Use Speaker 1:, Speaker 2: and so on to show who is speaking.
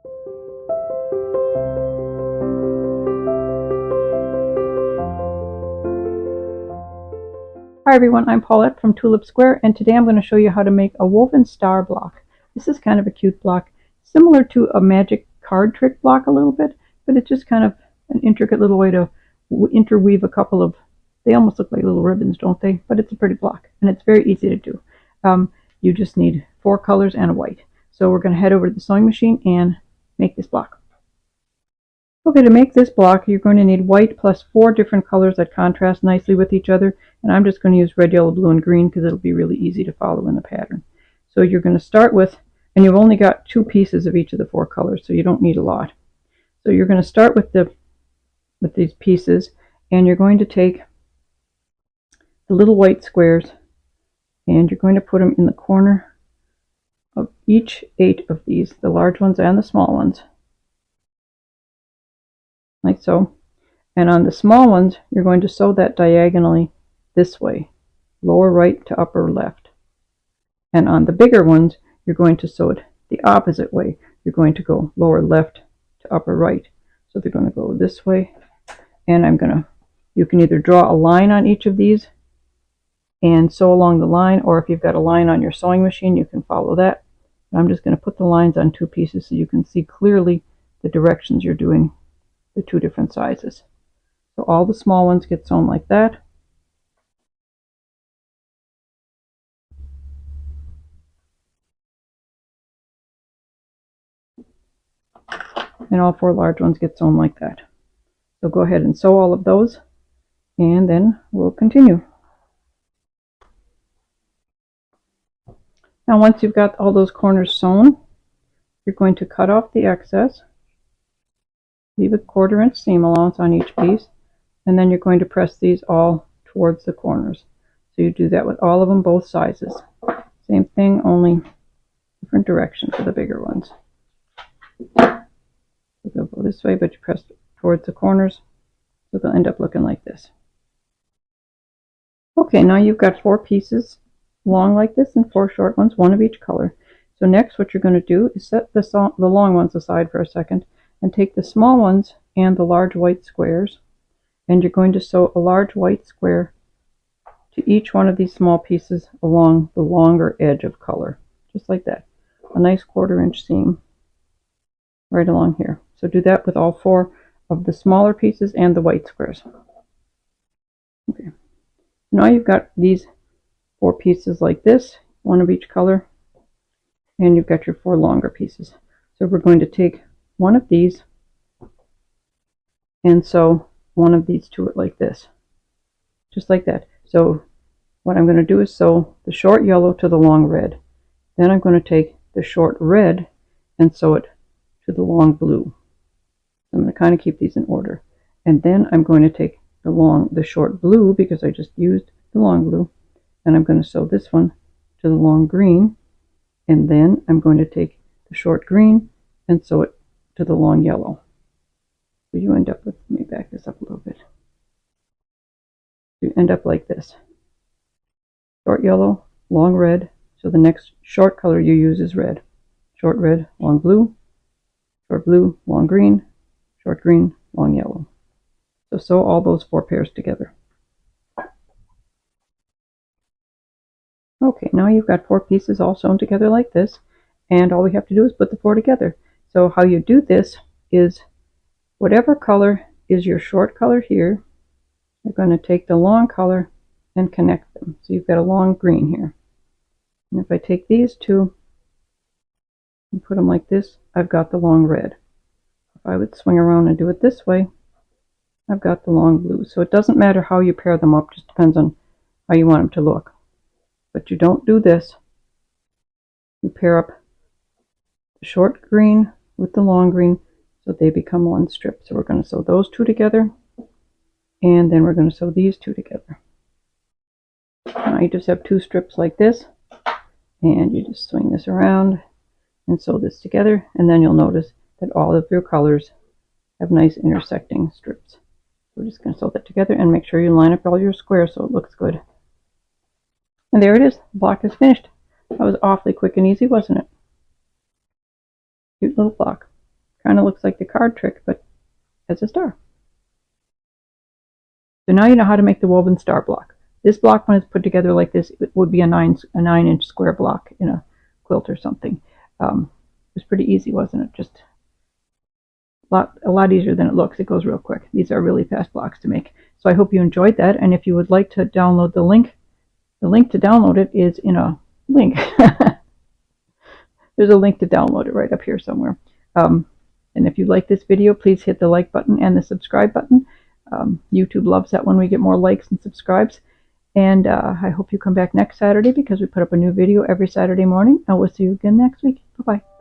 Speaker 1: Hi everyone, I'm Paulette from Tulip Square, and today I'm going to show you how to make a woven star block. This is kind of a cute block, similar to a magic card trick block a little bit, but it's just kind of an intricate little way to interweave a couple of, they almost look like little ribbons, don't they? But it's a pretty block, and it's very easy to do. You just need 4 colors and a white. So we're going to head over to the sewing machine and make this block. Okay, to make this block, you're going to need white plus 4 different colors that contrast nicely with each other. And I'm just going to use red, yellow, blue, and green because it'll be really easy to follow in the pattern. So you're going to start with, and you've only got 2 pieces of each of the 4 colors, so you don't need a lot. So you're going to start with these pieces, and you're going to take the little white squares, and you're going to put them in the corner of each 8 of these, the large ones and the small ones. Like so. And on the small ones, you're going to sew that diagonally this way, lower right to upper left. And on the bigger ones, you're going to sew it the opposite way. You're going to go lower left to upper right. So they're going to go this way. And you can either draw a line on each of these and sew along the line, or if you've got a line on your sewing machine, you can follow that. I'm just going to put the lines on 2 pieces so you can see clearly the directions you're doing the 2 different sizes. So all the small ones get sewn like that. And all 4 large ones get sewn like that. So go ahead and sew all of those, and then we'll continue. Now once you've got all those corners sewn, you're going to cut off the excess, leave a 1/4 inch seam allowance on each piece, and then you're going to press these all towards the corners. So you do that with all of them, both sizes. Same thing, only different direction for the bigger ones. So they'll go this way, but you press towards the corners, so they'll end up looking like this. Okay, now you've got 4 pieces long like this and 4 short ones, 1 of each color. So next what you're going to do is set the long ones aside for a second and take the small ones and the large white squares, and you're going to sew a large white square to each one of these small pieces along the longer edge of color, just like that. A nice 1/4 inch seam right along here. So do that with all 4 of the smaller pieces and the white squares. Okay. Now you've got these 4 pieces like this, 1 of each color, and you've got your 4 longer pieces. So we're going to take 1 of these and sew 1 of these to it like this, just like that. So what I'm going to do is sew the short yellow to the long red. Then I'm going to take the short red and sew it to the long blue. I'm going to kind of keep these in order. And then I'm going to take the short blue, because I just used the long blue, and I'm going to sew this one to the long green. And then I'm going to take the short green and sew it to the long yellow. So you end up with, let me back this up a little bit. You end up like this. Short yellow, long red. So the next short color you use is red. Short red, long blue. Short blue, long green. Short green, long yellow. So sew all those 4 pairs together. Okay, now you've got 4 pieces all sewn together like this, and all we have to do is put the 4 together. So how you do this is, whatever color is your short color here, you're going to take the long color and connect them. So you've got a long green here. And if I take these 2 and put them like this, I've got the long red. If I would swing around and do it this way, I've got the long blue. So it doesn't matter how you pair them up, just depends on how you want them to look. But you don't do this. You pair up the short green with the long green so they become one strip. So we're going to sew those 2 together, and then we're going to sew these 2 together. Now you just have 2 strips like this, and you just swing this around and sew this together, and then you'll notice that all of your colors have nice intersecting strips. We're just going to sew that together and make sure you line up all your squares so it looks good. And there it is. The block is finished. That was awfully quick and easy, wasn't it? Cute little block. Kind of looks like the card trick, but as a star. So now you know how to make the woven star block. This block, when it's put together like this, it would be a 9-inch square block in a quilt or something. It was pretty easy, wasn't it? Just a lot easier than it looks. It goes real quick. These are really fast blocks to make. So I hope you enjoyed that. And if you would like to download the link to download it is in a link. There's a link to download it right up here somewhere. And if you like this video, please hit the like button and the subscribe button. YouTube loves that when we get more likes and subscribes. And I hope you come back next Saturday because we put up a new video every Saturday morning. And we'll see you again next week. Bye-bye.